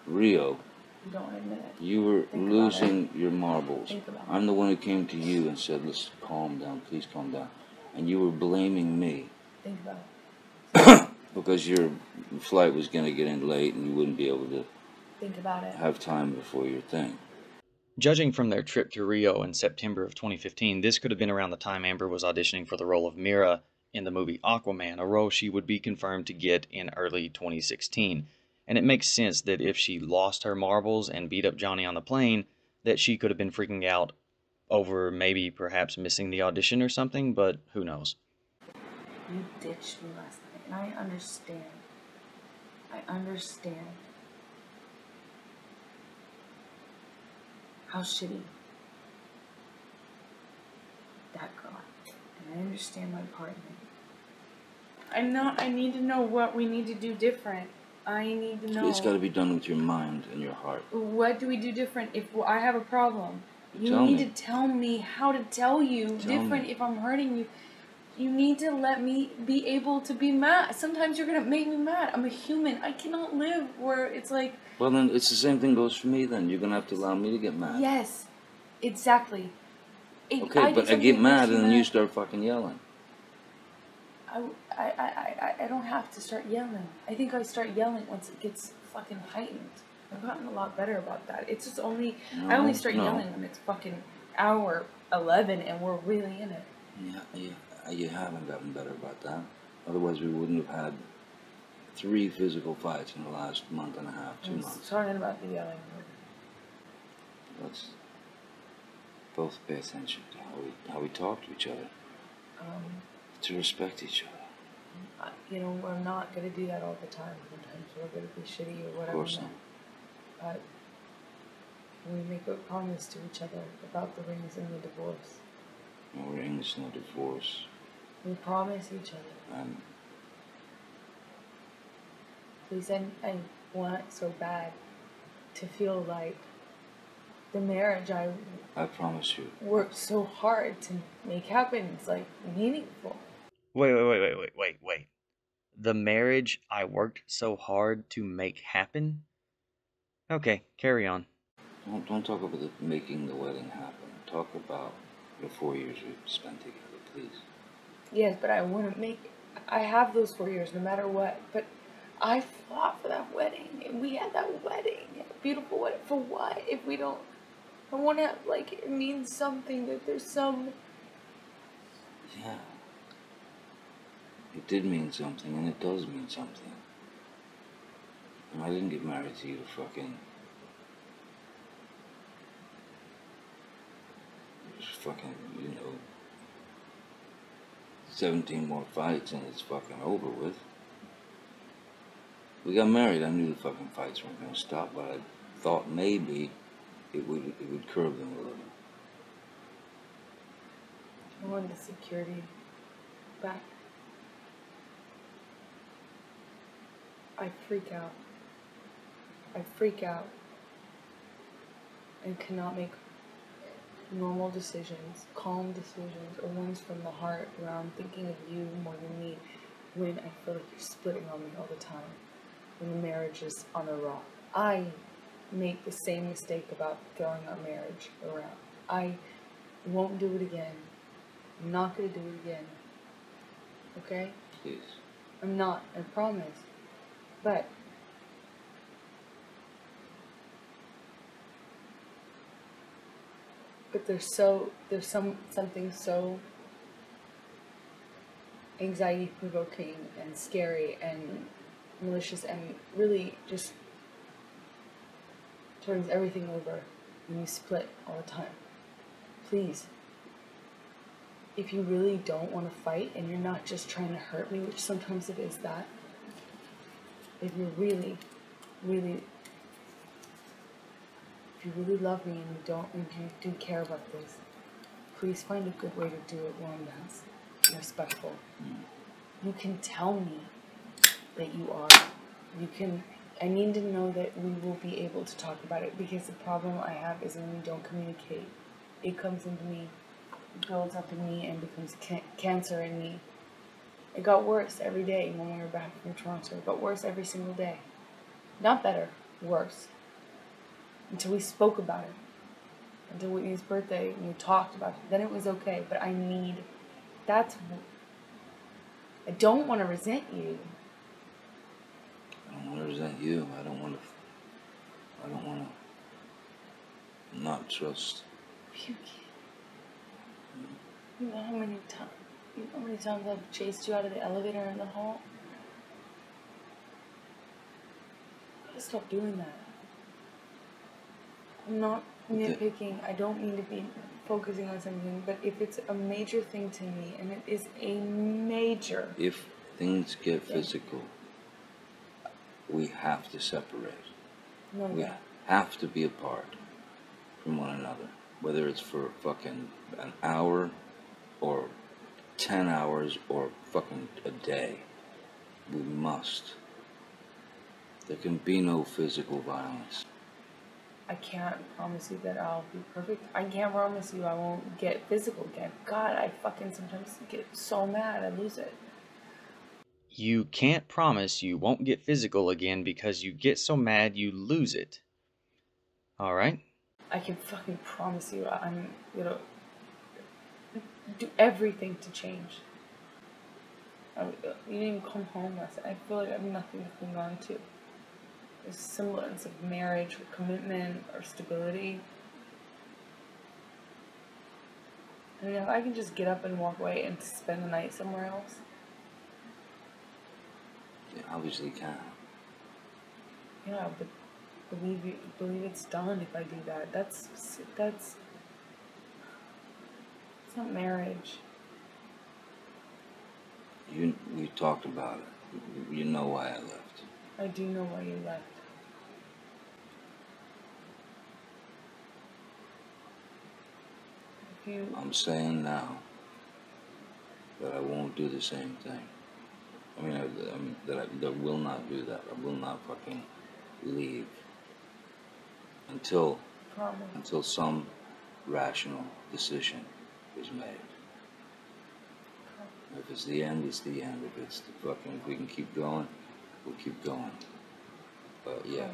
Rio... You don't admit it. You were losing your marbles. Think about it. I'm the one who came to you and said, let's calm down, please calm down. And you were blaming me. Think about it. Because your flight was going to get in late and you wouldn't be able to think about it. Have time before your thing. Judging from their trip to Rio in September of 2015, this could have been around the time Amber was auditioning for the role of Mira in the movie Aquaman, a role she would be confirmed to get in early 2016. And it makes sense that if she lost her marbles and beat up Johnny on the plane, that she could have been freaking out over maybe perhaps missing the audition or something, but who knows. You ditched me last night, and I understand. I understand how shitty that got. And I understand my part in it. I need to know what we need to do different. I need to know. It's got to be done with your mind and your heart. What do we do different if I have a problem? You Tell need me. to tell me how to tell you different if I'm hurting you. You need to let me be able to be mad. Sometimes you're going to make me mad. I'm a human. I cannot live where it's like... Well, then it's the same thing goes for me then. You're going to have to allow me to get mad. Yes, exactly. Okay, but I get mad and then you start fucking yelling. I don't have to start yelling. I think I start yelling once it gets fucking heightened. I've gotten a lot better about that. It's just only... I only start yelling when it's fucking hour 11 and we're really in it. Yeah, you haven't gotten better about that. Otherwise we wouldn't have had 3 physical fights in the last month and a half, 2 months. I'm talking about the yelling. Let's both pay attention to how we talk to each other. To respect each other. You know, we're not going to do that all the time. Sometimes we're going to be shitty or whatever. Of course not. But we make a promise to each other about the rings and the divorce. No rings, no divorce. We promise each other. Please, I want it so bad. to feel like the marriage I promise you. worked so hard to make happen is like meaningful. Wait. The marriage I worked so hard to make happen? Okay, carry on. Don't talk about making the wedding happen. Talk about the 4 years we've spent together, please. Yes, but I want to make. I have those 4 years no matter what. But I fought for that wedding, and we had that wedding, a beautiful wedding. For what? If we don't, I want to like it means something that there's some. Yeah. It did mean something, and it does mean something. And I didn't get married to you to fucking. Just fucking, 17 more fights and it's fucking over with. We got married, I knew the fucking fights weren't gonna stop, but I thought maybe it would curb them a little. I wanted the security back. I freak out. I freak out and cannot make normal decisions, calm decisions, or ones from the heart where I'm thinking of you more than me when I feel like you're splitting on me all the time, when the marriage is on the rock. I make the same mistake about throwing our marriage around. I won't do it again. I'm not going to do it again. Okay? Please. I'm not, I promise. But there's something so anxiety provoking and scary and malicious and really just turns everything over when you split all the time. Please, if you really don't want to fight and you're not just trying to hurt me, which sometimes it is that, if you really love me and you do care about this, please find a good way to do it, one that's respectful. You can tell me that you are. I need to know that we will be able to talk about it, because the problem I have is when we don't communicate. It comes into me, builds up in me, and becomes cancer in me. It got worse every day when we were back from Toronto. It got worse every single day. Not better, worse. Until we spoke about it. Until Whitney's birthday and we talked about it. Then it was okay, but I don't want to resent you. I don't want to resent you. I don't want to not trust. You know how many times I've chased you out of the elevator in the hall? I gotta stop doing that. I'm not nitpicking. I don't mean to be focusing on something, but if it's a major thing to me, and it is a major... If things get physical, we have to separate. We have to be apart from one another. Whether it's for fucking an hour or 10 hours or fucking a day. We must. There can be no physical violence. I can't promise you that I'll be perfect. I can't promise you I won't get physical again. God, I fucking sometimes get so mad I lose it. You can't promise you won't get physical again because you get so mad you lose it. Alright? I can fucking promise you I'm gonna do everything to change. You didn't even come home last night. I feel like I have nothing to cling on to. There's a semblance of marriage or commitment or stability. I mean, if I can just get up and walk away and spend the night somewhere else. You obviously can. Yeah, but believe it's done if I do that. That's it's not marriage. We talked about it. You know why I left. I do know why you left. I'm saying now that I won't do the same thing. I mean, that will not do that. I will not fucking leave until Promise. some rational decision is made. If it's the end, it's the end. If it's the fucking, if we can keep going, we'll keep going. But yeah,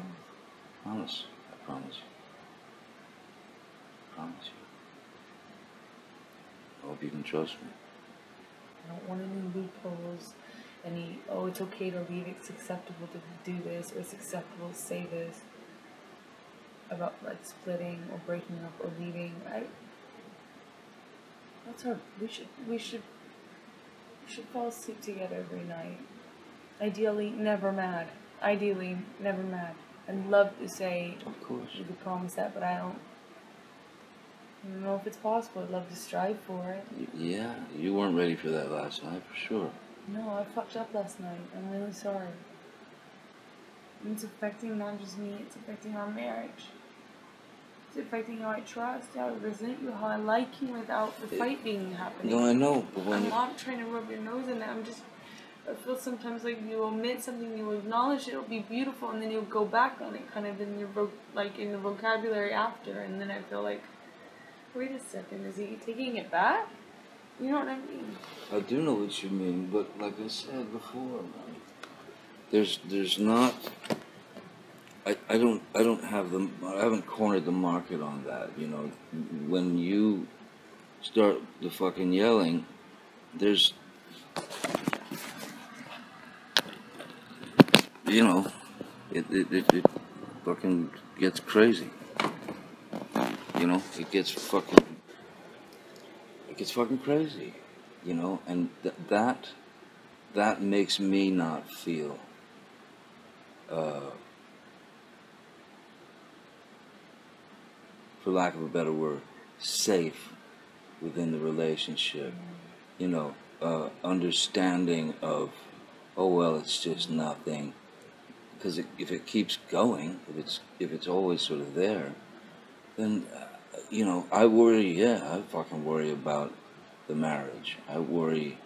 promise. I promise you. I promise you. I hope you can trust me. I don't want any loopholes, any, oh, it's okay to leave, it's acceptable to do this, or it's acceptable to say this about like splitting or breaking up or leaving. That's our, we should fall asleep together every night. Ideally, never mad. Ideally, never mad. I'd love to say Of course. you could promise that, but I don't know if it's possible. I'd love to strive for it. Yeah, you weren't ready for that last night, for sure. No, I fucked up last night. I'm really sorry. And it's affecting not just me, it's affecting our marriage. It's affecting how I trust, how I resent you, how I like you without the fight being happening. No, I know, but when I'm not trying to rub your nose in it. I feel sometimes like you omit something, you acknowledge it'll be beautiful, and then you'll go back on it, kind of in your in the vocabulary after, and then I feel like, wait a second, is he taking it back? You know what I mean? I do know what you mean, but like I said before, man, there's not. I don't have I haven't cornered the market on that. You know, when you start the fucking yelling, there's, you know, it fucking gets crazy. You know, it gets fucking crazy. You know, and that makes me not feel for lack of a better word, safe within the relationship. You know, understanding of, oh well, it's just nothing. Because if it keeps going, if it's always sort of there, then you know, I worry. Yeah, I fucking worry about the marriage. I worry,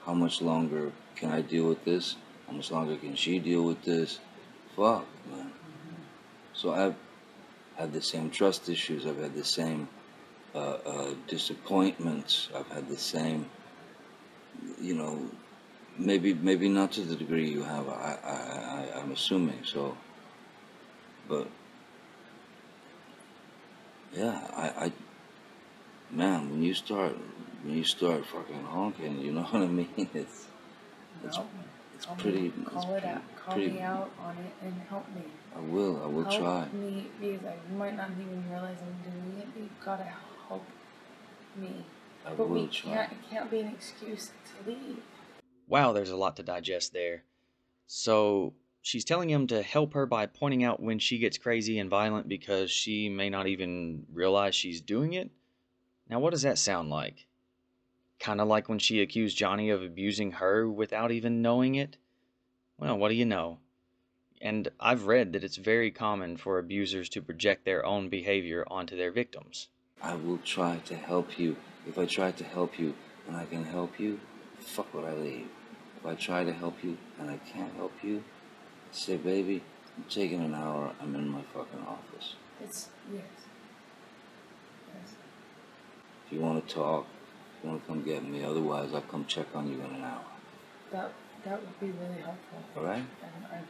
how much longer can I deal with this? How much longer can she deal with this? Fuck, man. So I've had the same trust issues. I've had the same disappointments. I've had the same, you know, maybe not to the degree you have. I'm assuming so, but yeah, man, when you start fucking honking, you know what I mean? It's pretty. Call me out on it and help me. I will try. Help me, because I might not even realize I'm doing it, but you've got to help me. I But will try. it can't be an excuse to leave. Wow, there's a lot to digest there. So she's telling him to help her by pointing out when she gets crazy and violent because she may not even realize she's doing it. Now, what does that sound like? Kind of like when she accused Johnny of abusing her without even knowing it? Well, what do you know? And I've read that it's very common for abusers to project their own behavior onto their victims. I will try to help you. If I try to help you and I can help you, fuck would I leave? If I try to help you and I can't help you, say, baby, I'm taking an hour. I'm in my fucking office. Yes. If you want to talk, if you want to come get me. Otherwise, I'll come check on you in an hour. That would be really helpful. All right? And I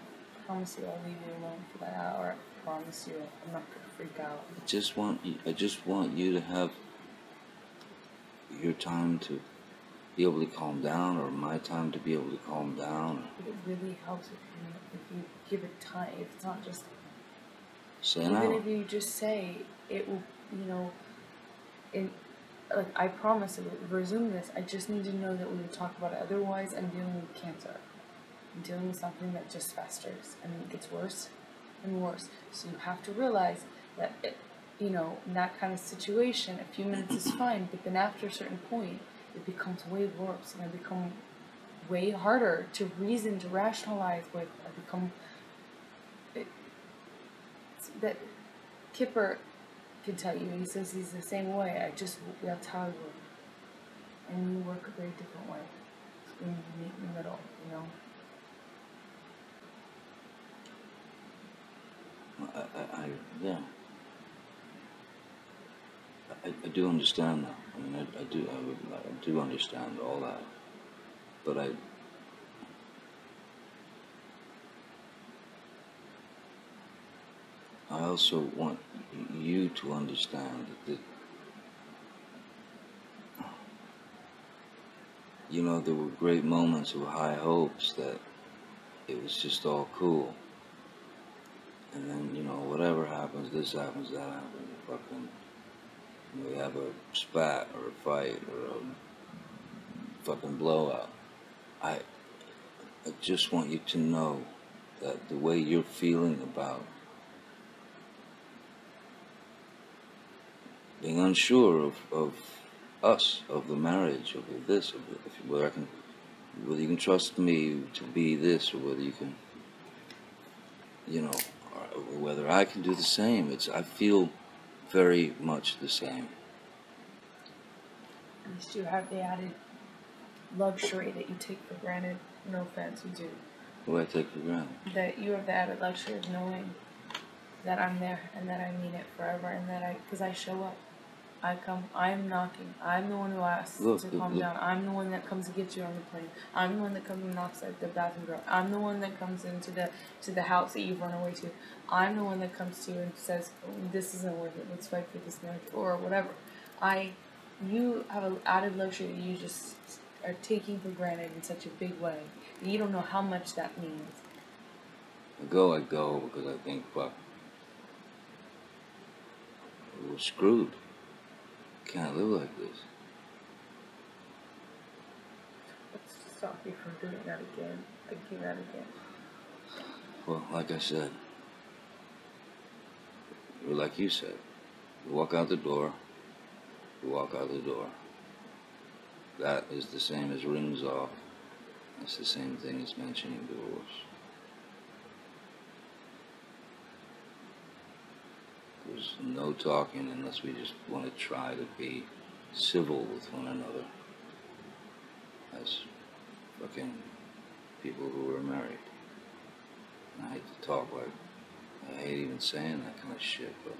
promise you I'll leave you alone for that hour. I promise you I'm not going to freak out. I just want you to have your time to be able to calm down, or my time to be able to calm down. But it really helps if you give it time. If it's not just... Say an hour. Even if you just say, it will, you know, like, I promise I will resume this. I just need to know that we will talk about it. Otherwise, I'm dealing with cancer. I'm dealing with something that just festers and it gets worse and worse. So you have to realize that, you know, in that kind of situation, a few minutes is fine, but then after a certain point, it becomes way worse, and I become way harder to reason, to rationalize with. That Kipper can tell you. He says he's the same way. That's how I work. And you work a very different way. When you meet in the middle, you know. Yeah. I do understand that. I mean, I do understand all that. But I also want you to understand that, you know, there were great moments of high hopes that it was just all cool. And then, you know, whatever happens, this happens, that happens, fucking, we have a spat or a fight or a fucking blowout. I, I just want you to know that the way you're feeling about being unsure of us, of the marriage, of this, whether you can trust me to be this, or whether you can, you know, or whether I can do the same. I feel very much the same. At least you have the added luxury that you take for granted. No offense, you do. What do I take for granted? That you have the added luxury of knowing that I'm there and that I mean it forever and that because I show up. I come, I'm knocking. I'm the one who asks to calm down. I'm the one that comes and gets you on the plane. I'm the one that comes and knocks at the bathroom door. I'm the one that comes into the house that you've run away to. I'm the one that comes to you and says, oh, this isn't worth it. Let's fight for this marriage or whatever. You have an added luxury that you just are taking for granted in such a big way. You don't know how much that means. I go because I think, fuck, we're screwed. Can't live like this. Let's stop you from doing that again. Thinking that again. Well, like I said, or like you said, you walk out the door, you walk out the door. That is the same as rings off. That's the same thing as mentioning divorce. There's no talking unless we just want to try to be civil with one another as fucking people who are married. And I hate to talk like, I hate even saying that kind of shit, but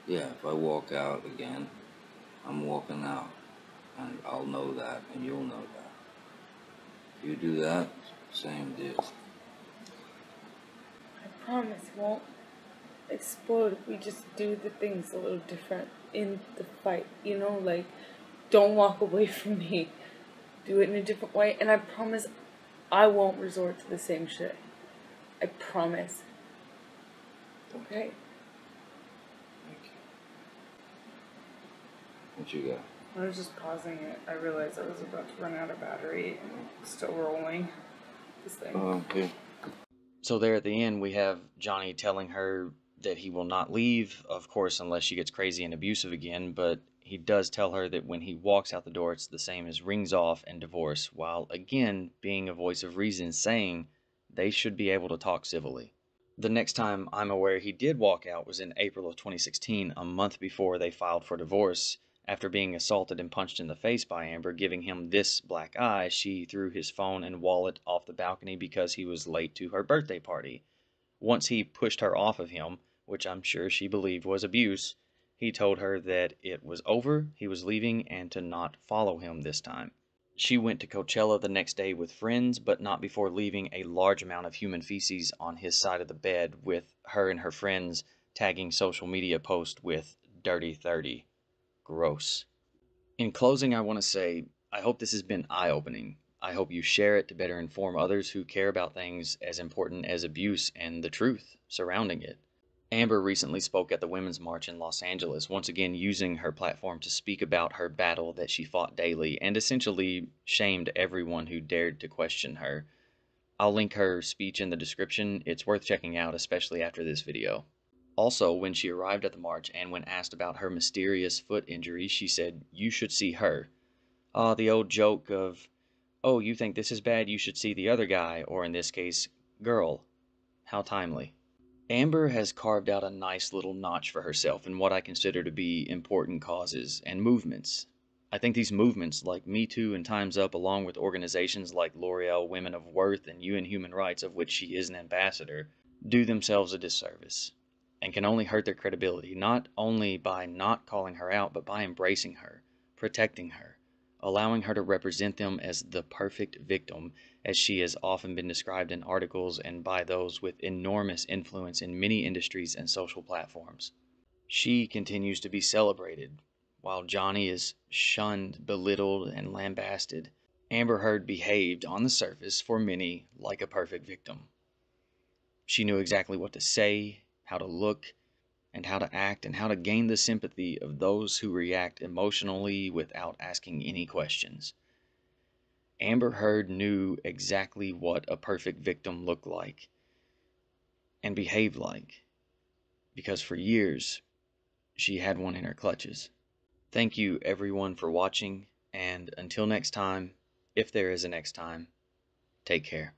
yeah, if I walk out again, I'm walking out. And I'll know that, and you'll know that. If you do that, same deal. I promise it won't explode if we just do the things a little different in the fight. You know, like, don't walk away from me. Do it in a different way, and I promise I won't resort to the same shit. I promise. Okay? Thank you. What you got? I was just pausing it. I realized I was about to run out of battery and still rolling this thing. Okay. So there at the end, we have Johnny telling her that he will not leave, of course, unless she gets crazy and abusive again, but he does tell her that when he walks out the door, it's the same as rings off and divorce, while again being a voice of reason saying they should be able to talk civilly. The next time I'm aware he did walk out was in April of 2016, a month before they filed for divorce. After being assaulted and punched in the face by Amber, giving him this black eye, she threw his phone and wallet off the balcony because he was late to her birthday party. Once he pushed her off of him, which I'm sure she believed was abuse, he told her that it was over, he was leaving, and to not follow him this time. She went to Coachella the next day with friends, but not before leaving a large amount of human feces on his side of the bed, with her and her friends tagging social media posts with Dirty 30. Gross. In closing, I want to say I hope this has been eye opening. I hope you share it to better inform others who care about things as important as abuse and the truth surrounding it. Amber recently spoke at the Women's March in Los Angeles, once again using her platform to speak about her battle that she fought daily and essentially shamed everyone who dared to question her. I'll link her speech in the description. It's worth checking out, especially after this video. Also, when she arrived at the march and when asked about her mysterious foot injury, she said, "You should see her." Ah, the old joke of, "Oh, you think this is bad, you should see the other guy," or in this case, girl. How timely. Amber has carved out a nice little notch for herself in what I consider to be important causes and movements. I think these movements, like Me Too and Time's Up, along with organizations like L'Oreal Women of Worth and UN Human Rights, of which she is an ambassador, do themselves a disservice. and can only hurt their credibility, not only by not calling her out, but by embracing her, protecting her, allowing her to represent them as the perfect victim, as she has often been described in articles and by those with enormous influence in many industries and social platforms. She continues to be celebrated, while Johnny is shunned, belittled, and lambasted. Amber Heard behaved, on the surface, for many, like a perfect victim. She knew exactly what to say, how to look, and how to act, and how to gain the sympathy of those who react emotionally without asking any questions. Amber Heard knew exactly what a perfect victim looked like and behaved like, because for years she had one in her clutches. Thank you everyone for watching, and until next time, if there is a next time, take care.